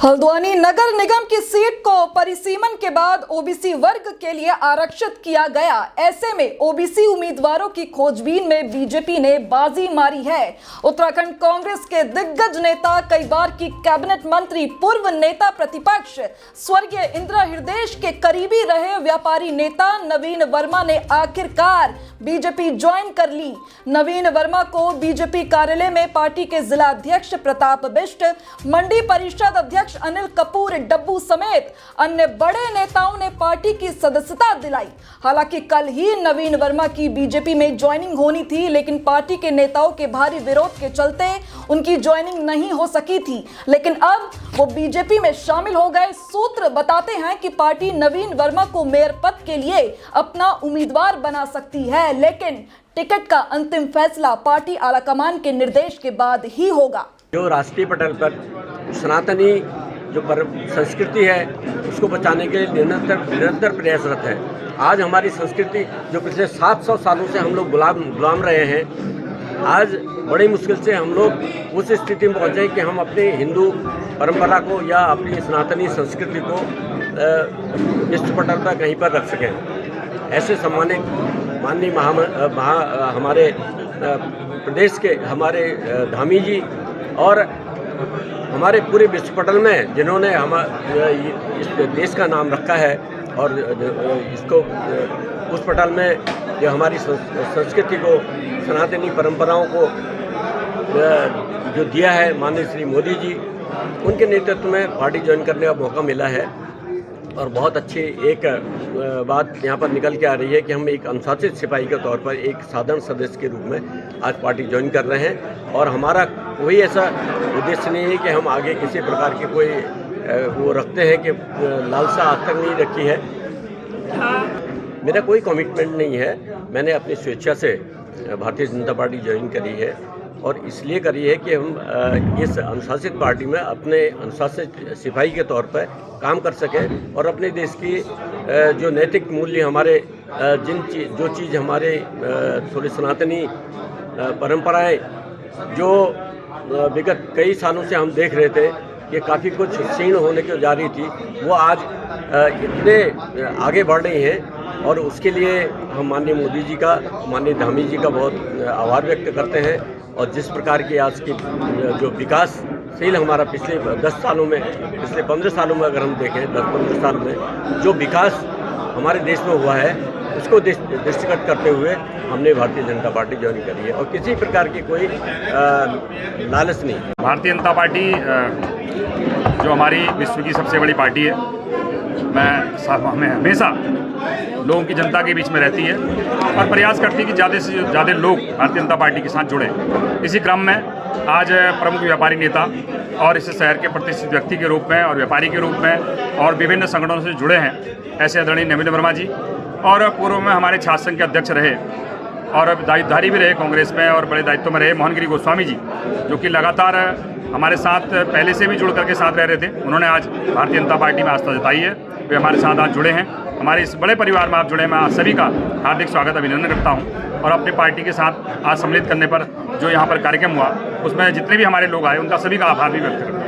हल्द्वानी नगर निगम की सीट को परिसीमन के बाद ओबीसी वर्ग के लिए आरक्षित किया गया। ऐसे में ओबीसी उम्मीदवारों की खोजबीन में बीजेपी ने बाजी मारी है। उत्तराखंड कांग्रेस के दिग्गज नेता, कई बार की कैबिनेट मंत्री, पूर्व नेता प्रतिपक्ष स्वर्गीय इंदिरा हृदयेश के करीबी रहे व्यापारी नेता नवीन वर्मा ने आखिरकार बीजेपी ज्वाइन कर ली। नवीन वर्मा को बीजेपी कार्यालय में पार्टी के जिला अध्यक्ष प्रताप बिष्ट, मंडी परिषद अध्यक्ष अनिल कपूर डब्बू समेत अन्य बड़े नेताओं ने पार्टी की सदस्यता दिलाई। हालांकि कल ही नवीन वर्मा की बीजेपी में ज्वाइनिंग होनी थी, लेकिन पार्टी के नेताओं के भारी विरोध के चलते उनकी ज्वाइनिंग नहीं हो सकी थी। लेकिन अब वो बीजेपी में शामिल हो गए। सूत्र बताते हैं कि पार्टी नवीन वर्मा को मेयर पद के लिए अपना उम्मीदवार बना सकती है, लेकिन टिकट का अंतिम फैसला पार्टी आलाकमान के निर्देश के बाद ही होगा। जो राष्ट्रीय पटल पर सनातनी जो संस्कृति है उसको बचाने के लिए निरंतर प्रयासरत है। आज हमारी संस्कृति जो पिछले 700 सालों से हम लोग गुलाम रहे हैं, आज बड़ी मुश्किल से हम लोग उस स्थिति में पहुँचे कि हम अपने हिंदू परंपरा को या अपनी सनातनी संस्कृति को विश्व पटल पर कहीं पर रख सकें। ऐसे सम्मानित माननीय हमारे प्रदेश के हमारे धामी जी और हमारे पूरे विश्व पटल में जिन्होंने इस देश का नाम रखा है और इसको उस पटल में जो हमारी संस्कृति को, सनातनी परंपराओं को जो दिया है माननीय श्री मोदी जी, उनके नेतृत्व में पार्टी ज्वाइन करने का मौका मिला है। और बहुत अच्छी एक बात यहाँ पर निकल के आ रही है कि हम एक अनुशासित सिपाही के तौर पर एक साधारण सदस्य के रूप में आज पार्टी ज्वाइन कर रहे हैं। और हमारा कोई ऐसा उद्देश्य नहीं है कि हम आगे किसी प्रकार की कोई वो रखते हैं कि लालसा आज तक नहीं रखी है। मेरा कोई कमिटमेंट नहीं है। मैंने अपनी स्वेच्छा से भारतीय जनता पार्टी ज्वाइन करी है और इसलिए करी है कि हम इस अनुशासित पार्टी में अपने अनुशासित सिपाही के तौर पर काम कर सकें और अपने देश की जो नैतिक मूल्य हमारे जो चीज़ हमारे थोड़ी सनातनी परंपराएं जो विगत कई सालों से हम देख रहे थे कि काफ़ी कुछ क्षीण होने की जा रही थी, वो आज इतने आगे बढ़ रही हैं। और उसके लिए हम माननीय मोदी जी का, माननीय धामी जी का बहुत आभार व्यक्त करते हैं। और जिस प्रकार की आज की जो विकासशील हमारा पिछले 10 सालों में, पिछले 15 सालों में अगर हम देखें, 10-15 साल में जो विकास हमारे देश में हुआ है उसको दृष्टिगत करते हुए हमने भारतीय जनता पार्टी ज्वाइन करी है और किसी प्रकार की कोई लालच नहीं। भारतीय जनता पार्टी जो हमारी विश्व की सबसे बड़ी पार्टी है, हमें हमेशा लोगों की, जनता के बीच में रहती है और प्रयास करती है कि ज़्यादा से ज़्यादा लोग भारतीय जनता पार्टी के साथ जुड़ें। इसी क्रम में आज प्रमुख व्यापारी नेता और इस शहर के प्रतिष्ठित व्यक्ति के रूप में और व्यापारी के रूप में और विभिन्न संगठनों से जुड़े हैं ऐसे आदरणीय नवीन वर्मा जी, और पूर्व में हमारे छात्र संघ के अध्यक्ष रहे और दायित्वधारी भी रहे कांग्रेस में और बड़े दायित्व में रहे मोहनगिरी गोस्वामी जी, जो कि लगातार हमारे साथ पहले से भी जुड़ करके साथ रह रहे थे। उन्होंने आज भारतीय जनता पार्टी में आस्था जताई है, वे हमारे साथ आज जुड़े हैं। हमारे इस बड़े परिवार में आप जुड़े, मैं आप सभी का हार्दिक स्वागत अभिनंदन करता हूं। और अपनी पार्टी के साथ आज सम्मिलित करने पर जो यहाँ पर कार्यक्रम हुआ उसमें जितने भी हमारे लोग आए उनका सभी का आभार भी व्यक्त करता हूँ।